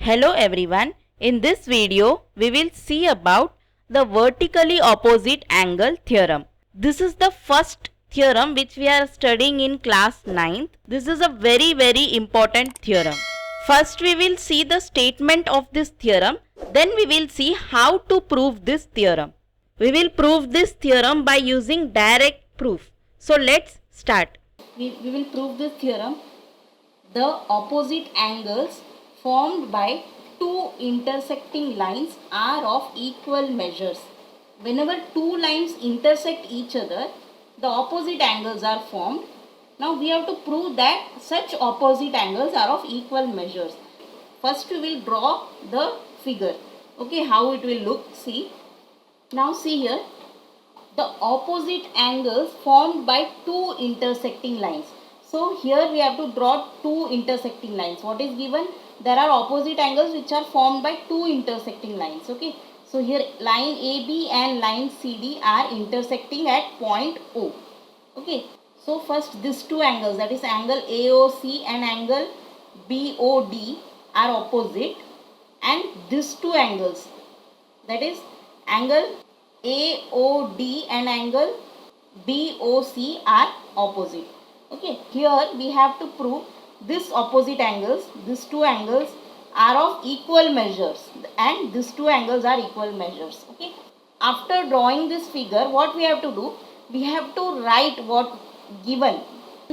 Hello everyone. In this video, we will see about the vertically opposite angle theorem. This is the first theorem which we are studying in class 9th. This is a very important theorem. First we will see the statement of this theorem. Then we will see how to prove this theorem. We will prove this theorem by using direct proof. So let's start. We will prove this theorem. The opposite angles formed by two intersecting lines are of equal measures. Whenever two lines intersect each other, the opposite angles are formed. Now we have to prove that such opposite angles are of equal measures. First we will draw the figure. Okay, how it will look. See. Now see here. The opposite angles formed by two intersecting lines. So here we have to draw two intersecting lines. What is given? There are opposite angles which are formed by two intersecting lines. Okay. So here line AB and line CD are intersecting at point O. Okay. So first these two angles, that is angle AOC and angle BOD, are opposite, and these two angles, that is angle AOD and angle BOC, are opposite. Okay, here we have to prove this opposite angles, these two angles are of equal measures, and these two angles are equal measures. Okay, after drawing this figure, what we have to do? We have to write what given.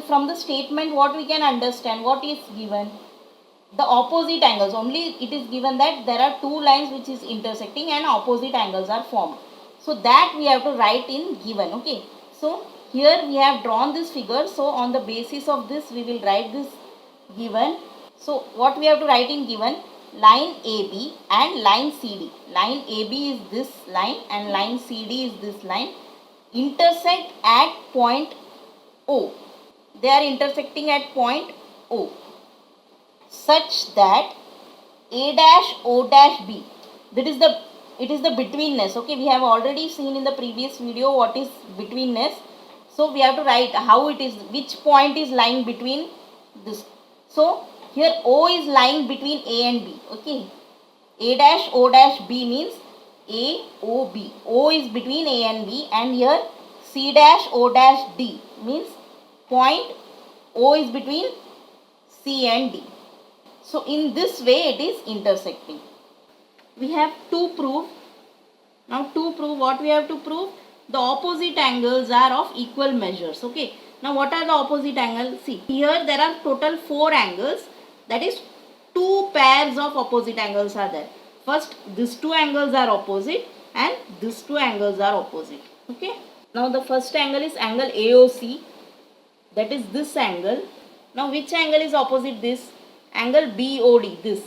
From the statement, what we can understand, what is given? The opposite angles. Only it is given that there are two lines which is intersecting and opposite angles are formed. So that we have to write in given. Okay, so here we have drawn this figure. So on the basis of this we will write this given. So what we have to write in given? Line AB and line CD. Line AB is this line and line CD is this line. Intersect at point O. They are intersecting at point O, such that A dash O dash B, that is it is the betweenness. Okay, we have already seen in the previous video what is betweenness. So we have to write how it is, which point is lying between this. So here O is lying between A and B. Okay, A dash O dash B means A O B. O is between A and B, and here C dash O dash D means point O is between C and D. So in this way it is intersecting. We have to prove. Now to prove, what we have to prove? The opposite angles are of equal measures. Okay. Now what are the opposite angles? See, here there are total 4 angles. That is, 2 pairs of opposite angles are there. First, these 2 angles are opposite and these 2 angles are opposite. Okay. Now the first angle is angle AOC. That is this angle. Now which angle is opposite this? Angle BOD, this.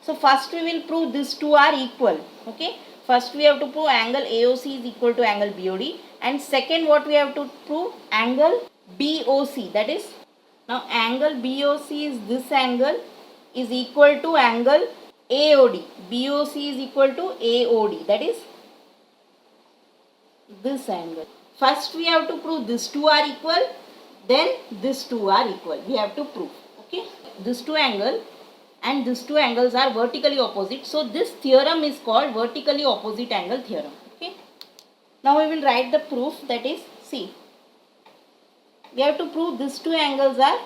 So first we will prove these two are equal. Okay. First we have to prove angle AOC is equal to angle BOD, and second what we have to prove? Angle BOC, that is, now angle BOC is this angle is equal to angle AOD. BOC is equal to AOD, that is this angle. First we have to prove these two are equal, then these two are equal. We have to prove. Okay. These two angles and these two angles are vertically opposite. So this theorem is called vertically opposite angle theorem. Okay. Now we will write the proof, that is, see, we have to prove these two angles are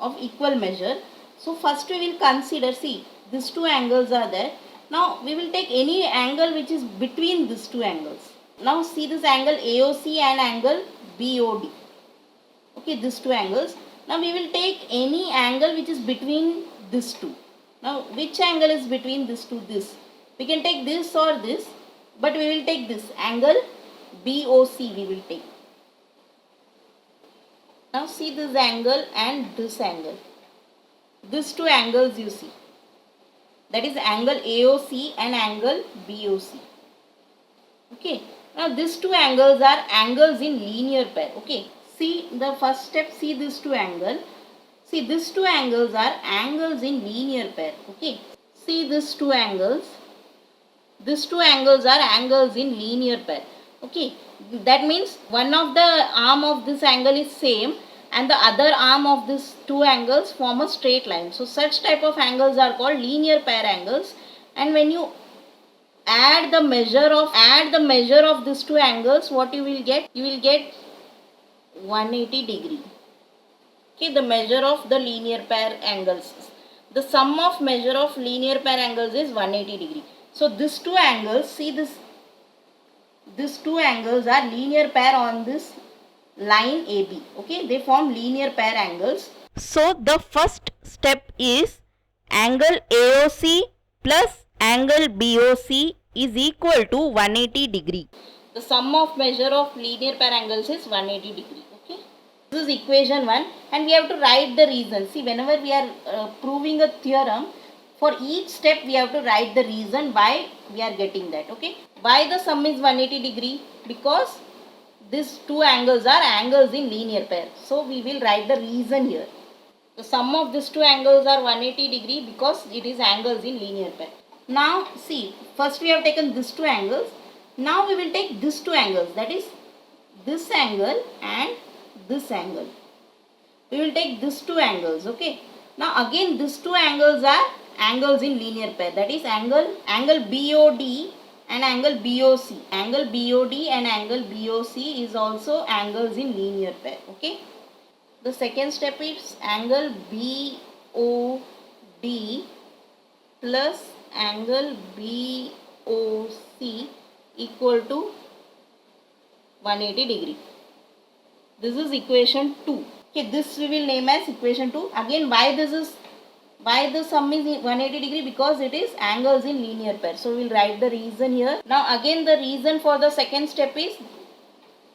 of equal measure. So first we will consider, see, these two angles are there. Now we will take any angle which is between these two angles. Now see this angle AOC and angle BOD. Okay, these two angles. Now we will take any angle which is between these two. Now which angle is between these two? This. We can take this or this, but we will take this angle BOC we will take. Now see this angle and this angle. These two angles you see. That is angle AOC and angle BOC. Okay. Now these two angles are angles in linear pair. Okay. See the first step, see these two angles. See, these two angles are angles in linear pair. Okay. See these two angles. These two angles are angles in linear pair. Okay. That means one of the arm of this angle is same, and the other arm of these two angles form a straight line. So such type of angles are called linear pair angles, and when you add the measure of these two angles, what you will get? You will get 180 degree. Okay, the measure of the linear pair angles. The sum of measure of linear pair angles is 180 degree. So these two angles, see this, these two angles are linear pair on this line AB. Okay, they form linear pair angles. So the first step is angle AOC plus angle BOC is equal to 180 degree. The sum of measure of linear pair angles is 180 degree. Okay, this is equation 1, and we have to write the reason. See, whenever we are proving a theorem, for each step we have to write the reason why we are getting that. Okay, why the sum is 180 degree? Because these two angles are angles in linear pair. So we will write the reason here. The sum of these two angles are 180 degree because it is angles in linear pair. Now see, first we have taken these two angles. Now we will take these two angles, that is this angle and this angle. We will take these two angles. Okay. Now again these two angles are angles in linear pair, that is angle BOD and angle BOC. Angle BOD and angle BOC is also angles in linear pair. Okay. The second step is angle BOD plus angle BOC equal to 180 degree. This is equation 2. Okay, this we will name as equation 2. Again, why the sum is 180 degree? Because it is angles in linear pair. So we will write the reason here. Now again the reason for the second step is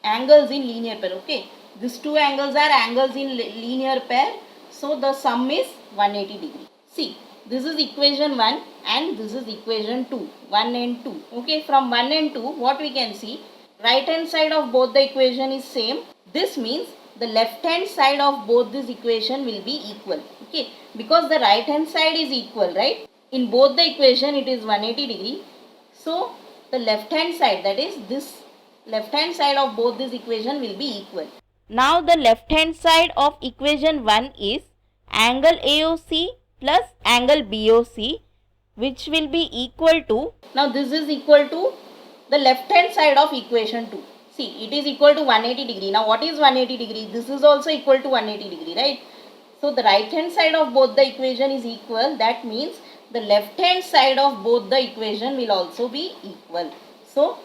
angles in linear pair. Okay, these two angles are angles in linear pair. So the sum is 180 degree. See, this is equation 1 and this is equation 2. 1 and 2. Okay, from 1 and 2 what we can see? Right hand side of both the equation is same. This means the left hand side of both this equation will be equal. Okay, because the right hand side is equal, right? In both the equation it is 180 degree. So the left hand side, that is this left hand side of both this equation will be equal. Now the left hand side of equation 1 is angle AOC plus angle BOC, which will be equal to, now this is equal to the left hand side of equation 2. See, it is equal to 180 degree. Now what is 180 degree? This is also equal to 180 degree, right? So the right hand side of both the equation is equal. That means the left hand side of both the equation will also be equal. So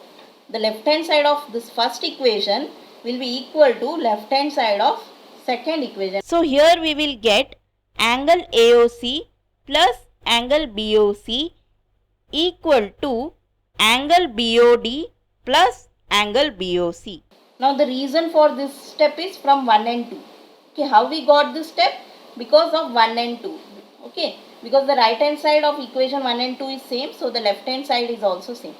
the left hand side of this first equation will be equal to left hand side of second equation. So here we will get angle AOC plus angle BOC equal to angle BOD plus angle BOC. Now the reason for this step is from 1 and 2. Okay, how we got this step? Because of 1 and 2. Okay, because the right hand side of equation 1 and 2 is same, so the left hand side is also same.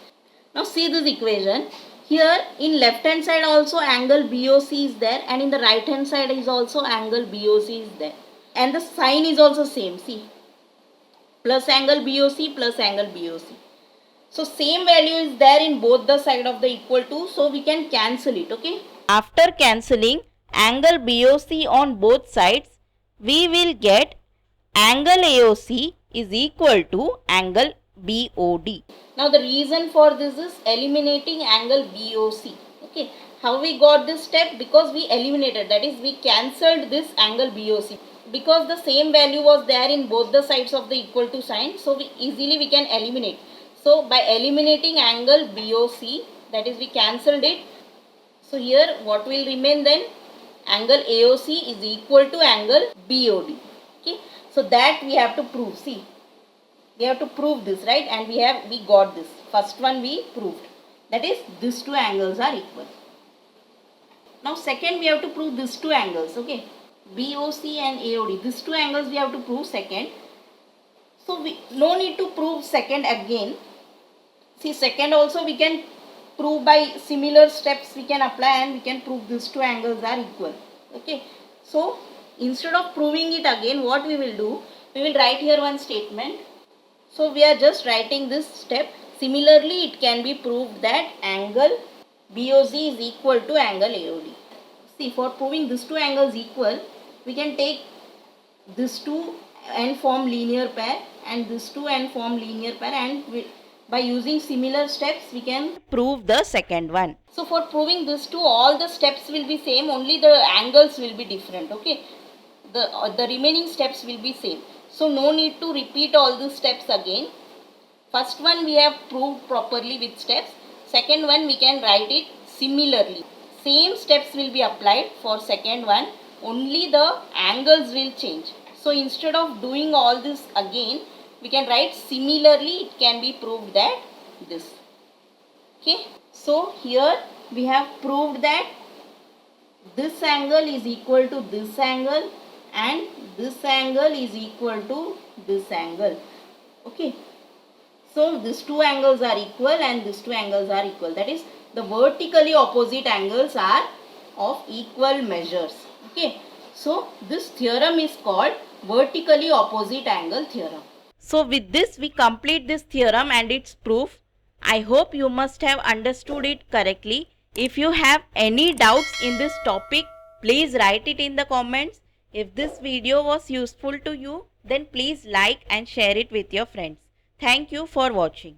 Now see this equation. Here in left hand side also angle BOC is there, and in the right hand side is also angle BOC is there. And the sign is also same. See, plus angle BOC plus angle BOC. So same value is there in both the side of the equal to, so we can cancel it. Okay. After cancelling angle BOC on both sides, we will get angle AOC is equal to angle BOD. Now the reason for this is eliminating angle BOC. Okay. How we got this step? Because we eliminated, that is we cancelled this angle BOC. Because the same value was there in both the sides of the equal to sign, so we can eliminate. So by eliminating angle BOC, that is we cancelled it. So here what will remain then? Angle AOC is equal to angle BOD. Okay. So that we have to prove. See, we have to prove this, right? And we got this. First one we proved. That is these two angles are equal. Now second we have to prove these two angles. Okay. BOC and AOD. These two angles we have to prove second. So we no need to prove second again. See, second also we can prove by similar steps we can apply, and we can prove these two angles are equal. Okay. So instead of proving it again, what we will do? We will write here one statement. So we are just writing this step. Similarly, it can be proved that angle BOC is equal to angle AOD. See, for proving these two angles equal, we can take this two and form linear pair and this two and form linear pair, and by using similar steps we can prove the second one. So for proving this two, all the steps will be same, only the angles will be different. Okay, the remaining steps will be same, so no need to repeat all the steps again. First one we have proved properly with steps, second one we can write it similarly. Same steps will be applied for second one, only the angles will change. So instead of doing all this again, we can write similarly, it can be proved that this. Okay, so here we have proved that this angle is equal to this angle and this angle is equal to this angle. Okay, so these two angles are equal and these two angles are equal. That is, the vertically opposite angles are of equal measures. Okay, so this theorem is called vertically opposite angle theorem. So with this we complete this theorem and its proof. I hope you must have understood it correctly. If you have any doubts in this topic, please write it in the comments. If this video was useful to you, then please like and share it with your friends. Thank you for watching.